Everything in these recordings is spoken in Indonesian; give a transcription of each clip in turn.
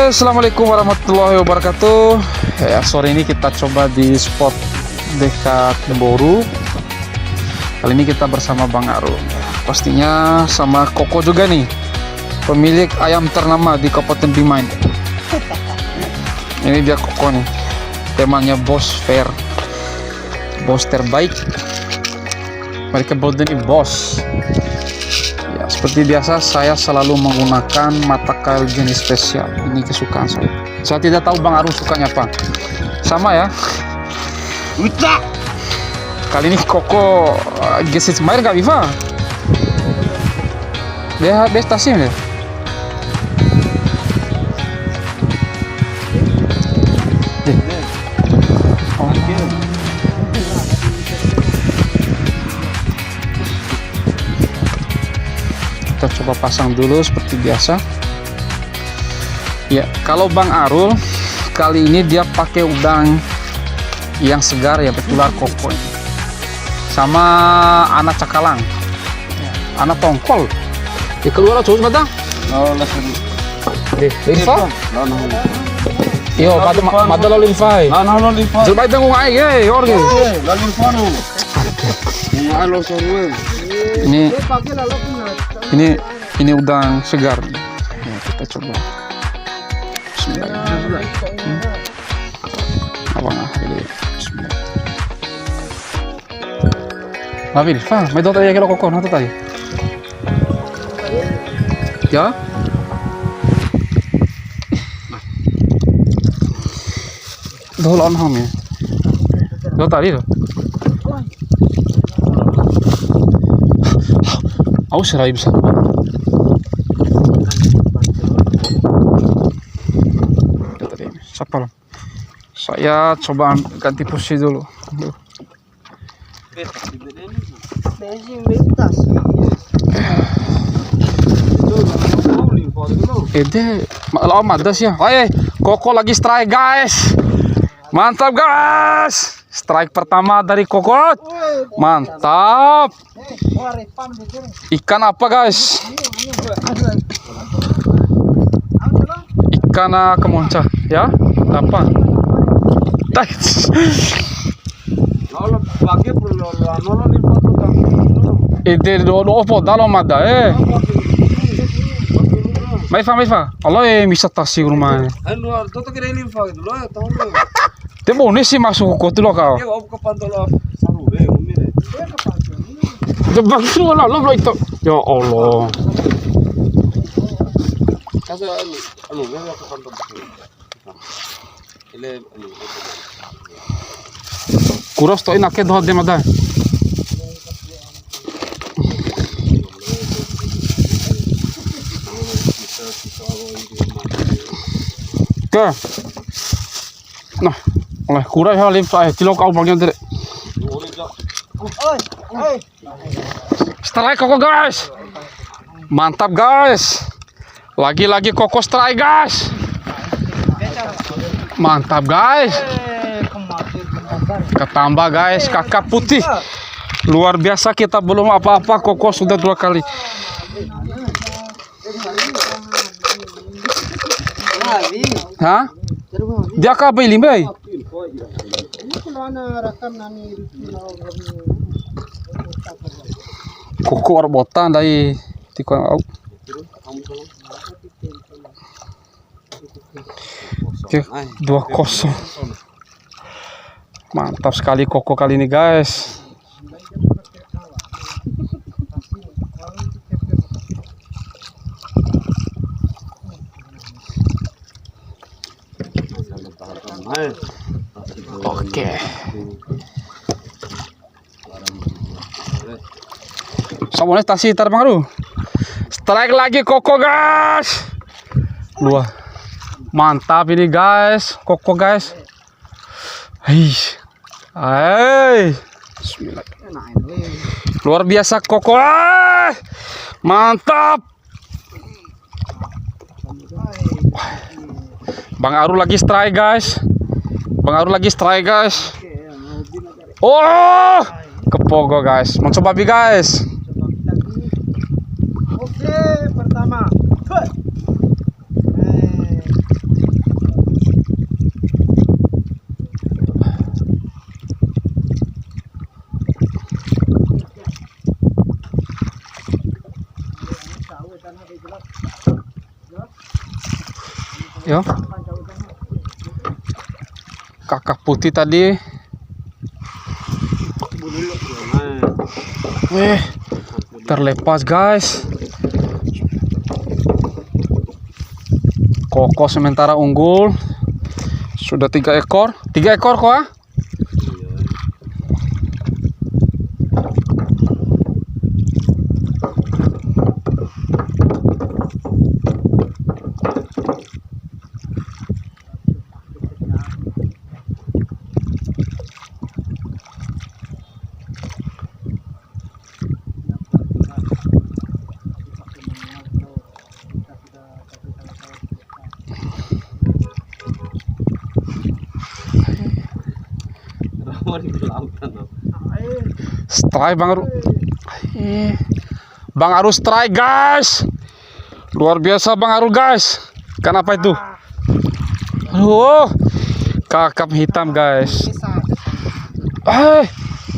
Assalamualaikum warahmatullahi wabarakatuh. Ya, sore ini kita coba di spot dekat Boru. Kali ini kita bersama Bang Arul. Pastinya sama Koko juga nih, pemilik ayam ternama di Kabupaten Bima ini. Ini dia Koko nih, temanya bos fair, bos terbaik. Mereka bold ini bos. Ya, seperti biasa saya selalu menggunakan mata kail jenis spesial. Ini kesukaan saya. Saya tidak tahu Bang Arul sukanya apa. Sama ya. Ucak. Kali ini Koko gesit main nggak Viva? Dia stasiun ya. Kita coba pasang dulu seperti biasa. Ya, kalau Bang Arul kali ini dia pakai udang yang segar ya, betular Koko sama anak cakalang, anak tongkol. Di keluar jauh sebentar. No, lassen. Linfa? No. Yo, mata lo linfa. No, linfa. Coba itu ngai ge, orge. La linfa no. Halo semua. Ini udang segar. Ya, kita coba. Bismillah. Bismillah. Mabil, fa, may dota ya kilo Koko, nato tayo. Ya? Dahol on ham ya. Dota dito. Awas serai besar. Siapa? Saya coba ganti posisi dulu. Malah madas ya. Woi, Koko lagi strike guys. Mantap guys. Strike pertama dari Koko. Mantap. Ikan apa guys? Ikan kemonca ya? Apa? Ide do opo dalam ada Maifa. Allah bisa tasi rumah. Temo nih sih masuk kok tuh kau. Jebak semua lo itu. Ya Allah. Kuras to inake doh de mada. Ke. Nah, oleh kuras halim saya cilok kau bagian dari. Strike Koko guys. Mantap guys. Lagi-lagi Koko strike guys. Mantap guys. Ketambah guys, kakak putih. Luar biasa, kita belum apa-apa, Koko sudah 2 kali. Hah? Dia apa limbai? Koko orbotan dari tikon au. Oke, 2-0. Mantap sekali Koko kali ini guys. Oke. Samuel stasi terpengaruh. Strike lagi Koko guys. Luar. Mantap ini guys, Koko guys. Hai. Bismillah. Luar biasa Koko. Mantap. Bang Arul lagi strike guys. Oh, kepogo guys. Mau coba guys. Oke, pertama. Yo. Kakap putih tadi. Terlepas guys. Koko sementara unggul. Sudah 3 ekor. 3 ekor kok ah? Strike Bang Aru. Bang Aru strike guys. Luar biasa Bang Aru guys. Kenapa itu? Oh, kakap hitam guys.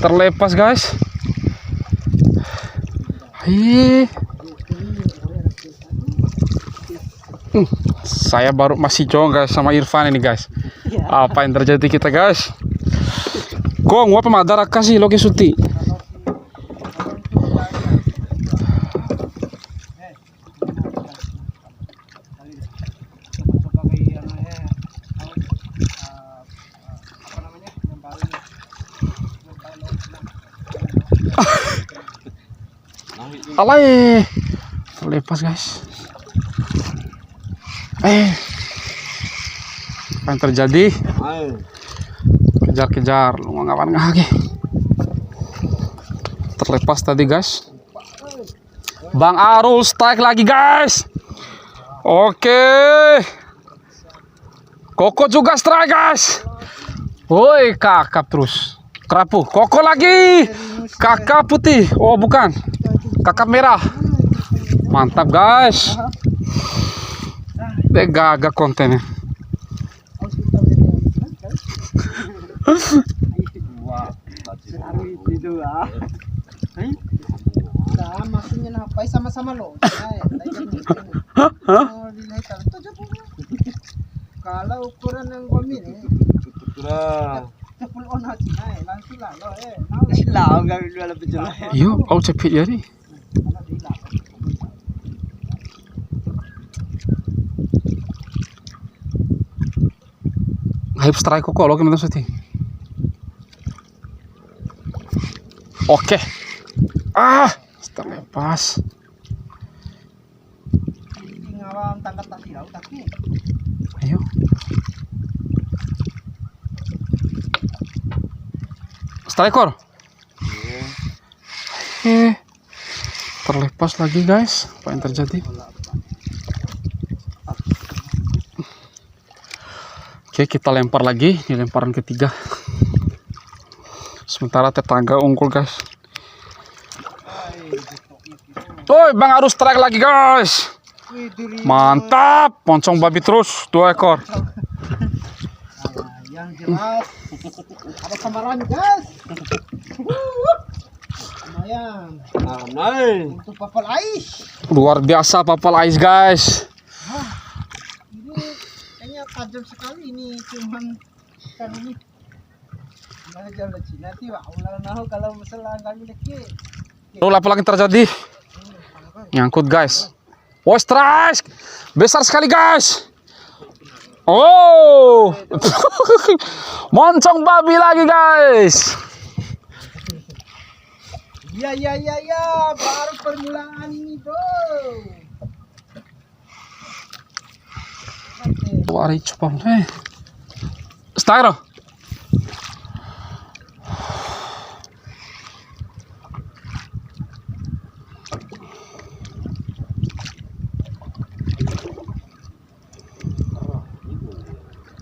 Terlepas guys. Saya baru masih jauh guys sama Irfan ini guys. Apa yang terjadi kita guys? Kok ngapa madara kasih loki suti? Alay, lepas guys. Apa yang terjadi? Kejar-kejar, lu ngapain lagi? Terlepas tadi guys. Bang Arul strike lagi guys. Oke. Koko juga strike guys. Woi, kakap terus. Kerapu. Koko lagi. Kakap putih. Oh bukan. Kakap merah. Mantap guys. Gagah kontennya. Maksudnya apa? Sama-sama lo. Kalau ukuran yang gomil, cepul on hati, langsung lah lo. Lah, enggak dua lebih jelas. Yo, au cepet ya nih. Hype strike kok lo gimana sih? Oke. Terlepas. Ngawang tangkat tadi laut tapi. Ayo. Strike. Terlepas lagi guys. Apa yang terjadi? Oke, kita lempar lagi di lemparan ketiga. Sementara tetangga unggul guys. Woi, Bang Arus strike lagi guys. Mantap, poncong babi terus 2 ekor. Yang jelas ada samaran guys. Lumayan. Untuk papal ais. Luar biasa papal ais guys. Ini kayaknya tajam sekali ini, cuman kan ini belajar le Cina ti wa ulah nahu kalau masalah kali lagi. Apa lagi terjadi? Nyangkut guys. Oh, strike. Besar sekali guys. Oh. Moncong babi lagi guys. Ya, baru permulaan ini bro. Wari coba. Strike.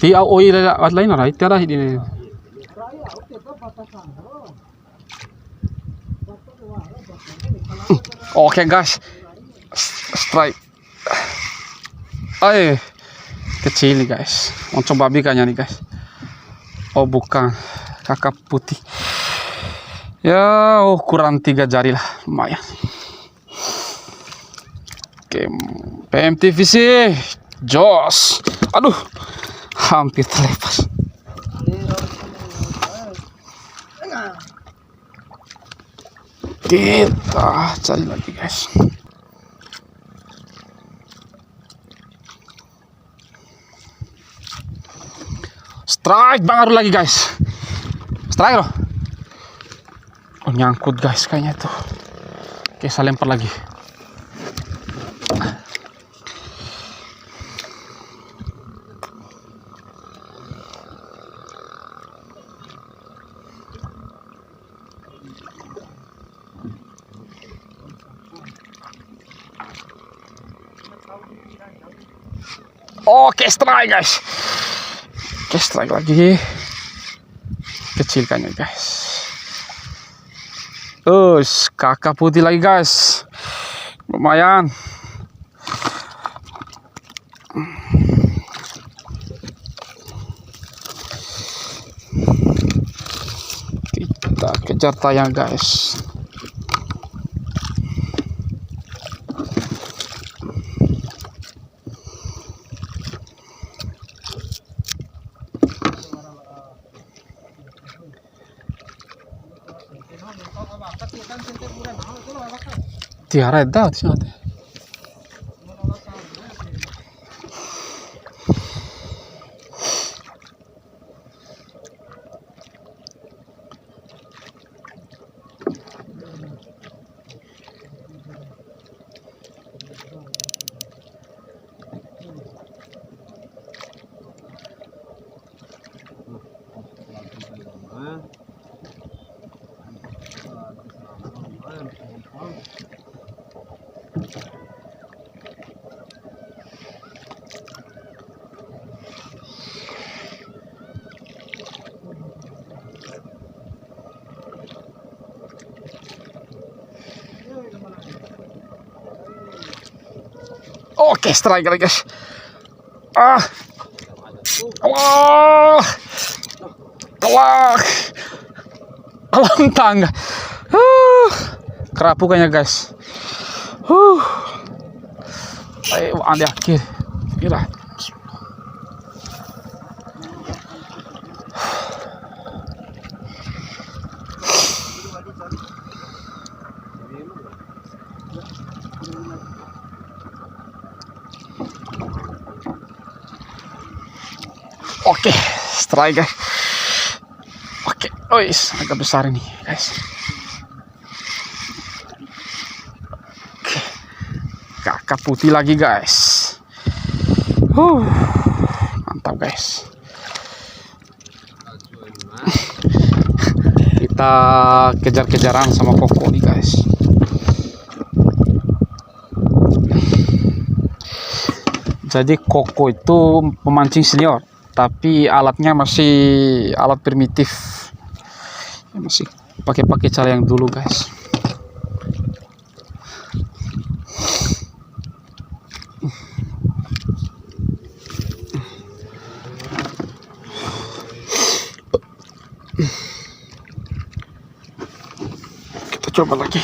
Di oi lain lah, tiada ini. Oke guys, strike. Kecil nih guys. Moncong babi kayaknya nih guys. Oh bukan, kakap putih. Ya, kurang 3 jari lah, lumayan. Oke, PMTVC Jos. Aduh, hampir terlepas. Kita cari lagi guys. Strike baru lagi guys. Strike loh. Oh nyangkut guys kayaknya tuh. Oke saya lempar lagi. Oke strike guys. Oke strike lagi. Kecil kayaknya guys. Kakak putih lagi guys. Lumayan. Kita kejar tayang guys. Tiara dah di sana. Oke, strike lagi guys. Allah, alam tangga. Kerapu kayaknya guys. Ayo anda akhir. Kira. Oke, strike guys. Oke, agak besar ini guys. Oke, kakak putih lagi guys. Mantap guys. Kita kejar-kejaran sama Koko nih guys. Jadi Koko itu pemancing senior, tapi alatnya masih alat primitif, masih pakai cara yang dulu guys. Kita coba lagi.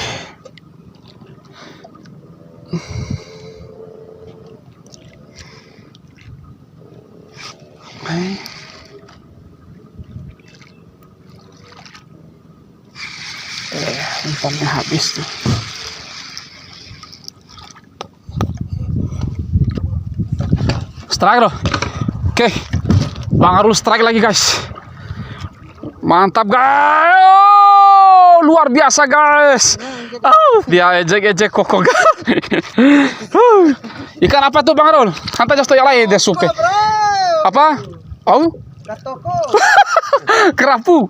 Umpannya habis tuh. Strike loh. Oke, Bang Arul strike lagi guys. Mantap guys. Luar biasa guys. Dia ejek-ejek Koko guys. Ikan apa tuh Bang Arul? Santai just ya deh supe. Apa? Katoko. Kerapu.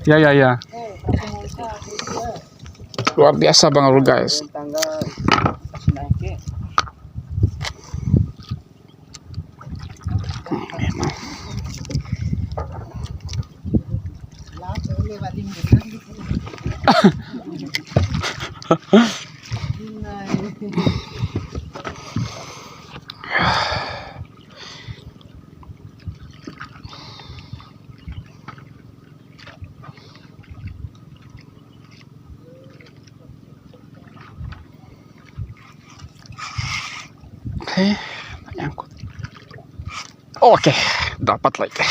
Ya. Luar biasa Bang Arul guys. nyangkut. Oke, dapat lagi.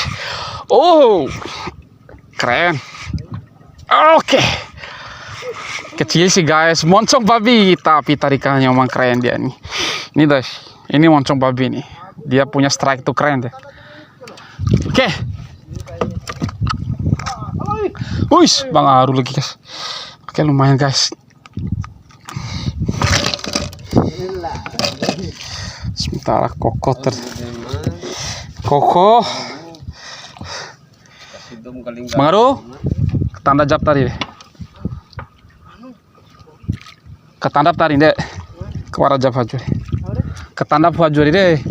Oh, keren. Oke, kecil sih guys, moncong babi, tapi tarikannya emang keren dia nih. Ini guys, ini moncong babi nih. Dia punya strike tuh keren deh. Oke. Wih, Bang Aru lagi guys. Oke, lumayan guys. Sementara Koko Koko Bang Aru, ketanda jap tadi deh. Ketanda tadi deh. Kewara jap hajur. Ketanda hajur deh.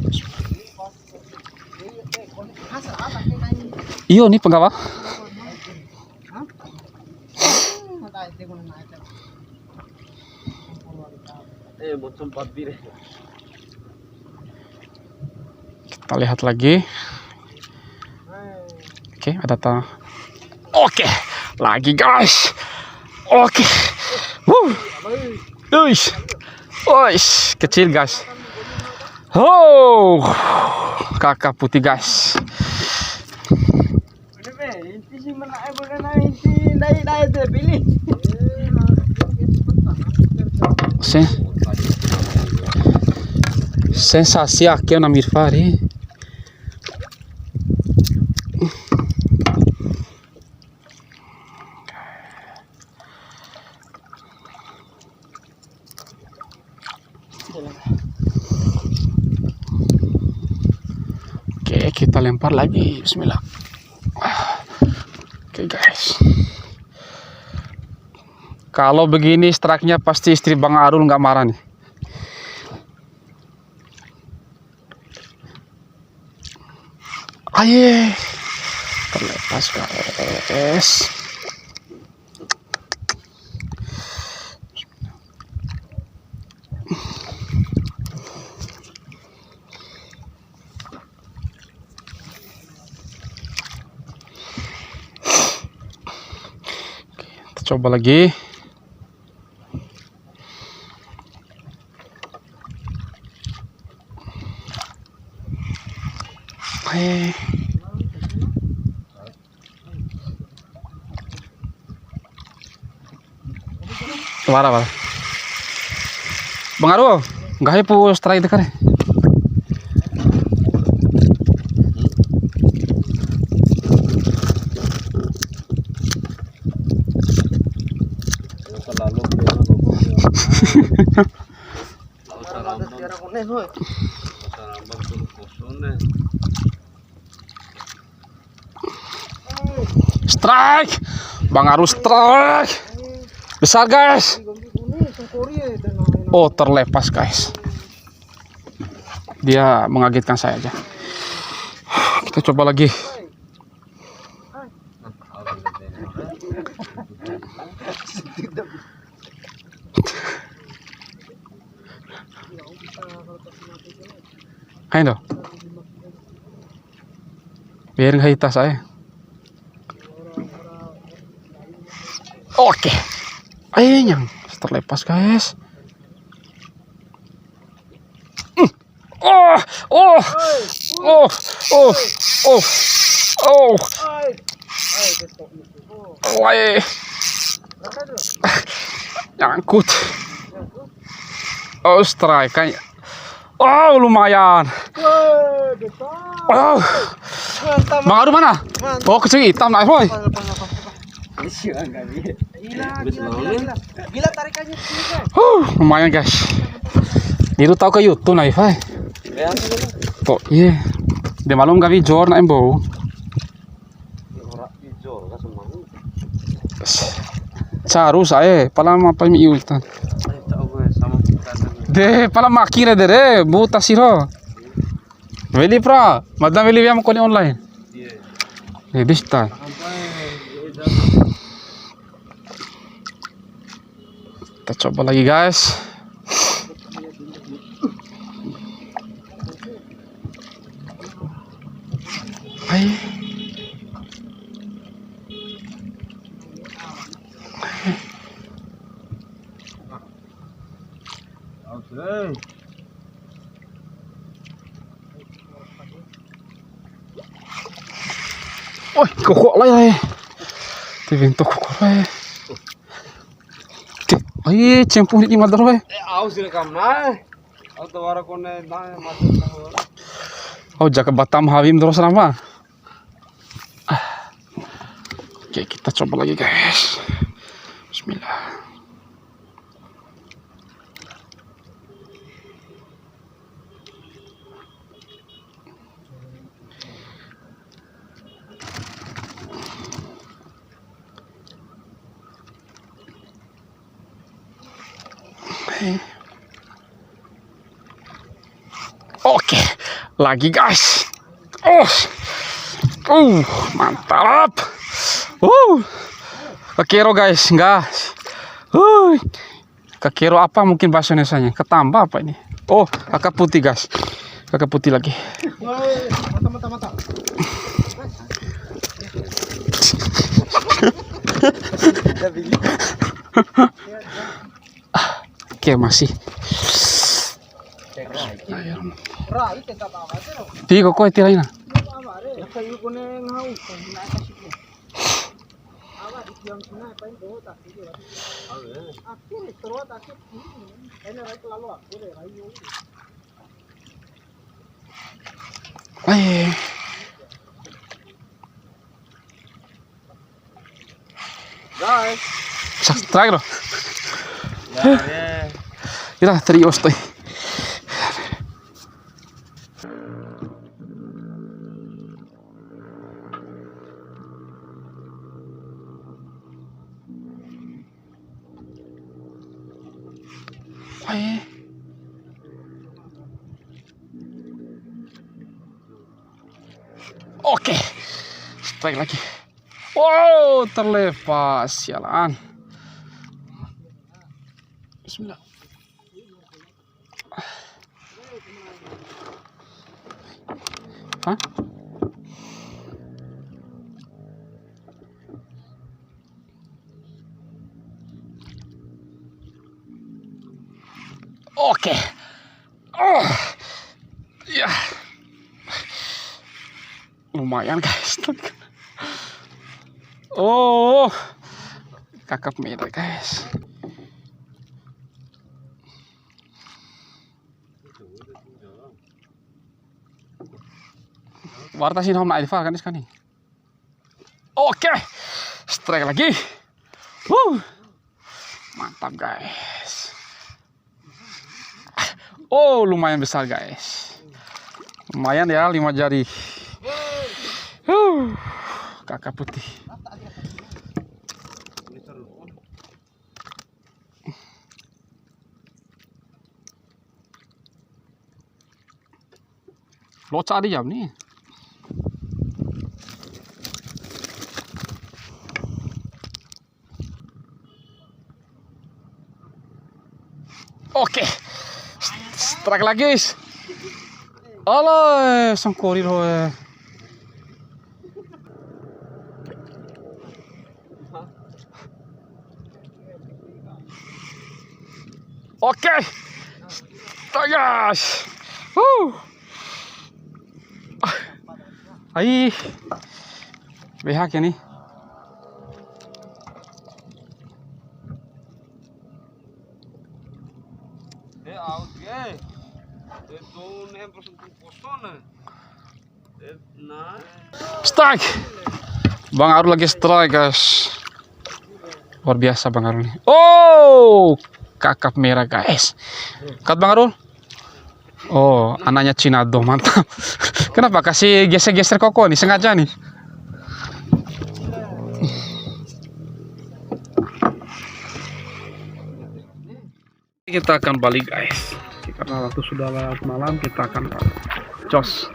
Iyo nih penggawa. Bocong babi deh. Kita lihat lagi. Oke, ada ta. Oke, lagi guys. Oke. Uish. Uish, kecil guys. Oh, kakak putih guys. Sensasi aqui na Mirfari. Oke, kita lempar lagi. Bismillah. Oke guys. Kalau begini strike-nya pasti istri Bang Arul nggak marah nih. Aye, terlepas guys. Kita coba lagi. Aye. Wara. Bang Aru, nggak hepo strike dekare. Strike, Bang Aru strike. Besar guys. Oh, terlepas guys. Dia mengagetkan saya aja. Kita coba lagi. Ayo, biar nggak hitas saya. Oke, yang terlepas guys. Nyangkut. Oh, strike kayaknya. Oh, lumayan. Oh, Bang Aru mana? Oh, kecil hitam naik boy. Gila tarikannya guys. Lumayan guys. Niru tahu ke YouTube naik boy. Kok iya. Dia malam kami jor naik bau. Caru saya, pala apa mi iultan. De, pala makira dere, buta siro. Veli pra, madam veli viam koni online. Dista. Kita coba lagi guys. Hai. Oi, kokok lah ya. Tivinto kokok lah ya. Ay, cempuh di madar lah. Aku sih rekam nah. Atau warakone nah masuk tahu. Oh, jaga Batam Habim terus nama. Oke, kita coba lagi guys. Bismillah. Oke, lagi guys. Mantap. Kekero guys, enggak. Kekero apa mungkin bahasa Indonesianya? Ketambah apa ini? Oh, kakak putih guys. Kakak putih lagi. Mata. Oke, masih. Rai kita bawa aja. Di kok lain. Ya kayu kone ngau kan na kasih. Awa di yang sana apa itu tak sih. Aku ni terus tak sih. Ini rai lalu aku deh rai yo. Guys. Strike loh. Ya. Mira, trio estoy. Oke, strike lagi. Wow, terlepas, sialan. Bismillah. Hah? Oke. Ya. Lumayan guys. Oh. Kakap merah guys. Warta sih nama Alfa kan sekarang. Oke. Strike lagi. Mantap guys. Oh, lumayan besar guys. Lumayan ya, 5 jari. Kakak putih. Loca di jam nih. Oke. Strike lagi guys. Alah, sangkorir hoy. Oke. Tegas. Ay. Behak ya nih. Out ya. Itu nem persentuh posona. Nah. Strike. Bang Arul lagi strike guys. Luar biasa Bang Arul nih. Oh, kakap merah guys. Kat Bang Arul. Oh, anaknya Cinado, mantap. Kenapa kasih geser-geser koko nih, sengaja nih? Kita akan balik guys. Karena waktu sudah larut malam, kita akan balik. Jos.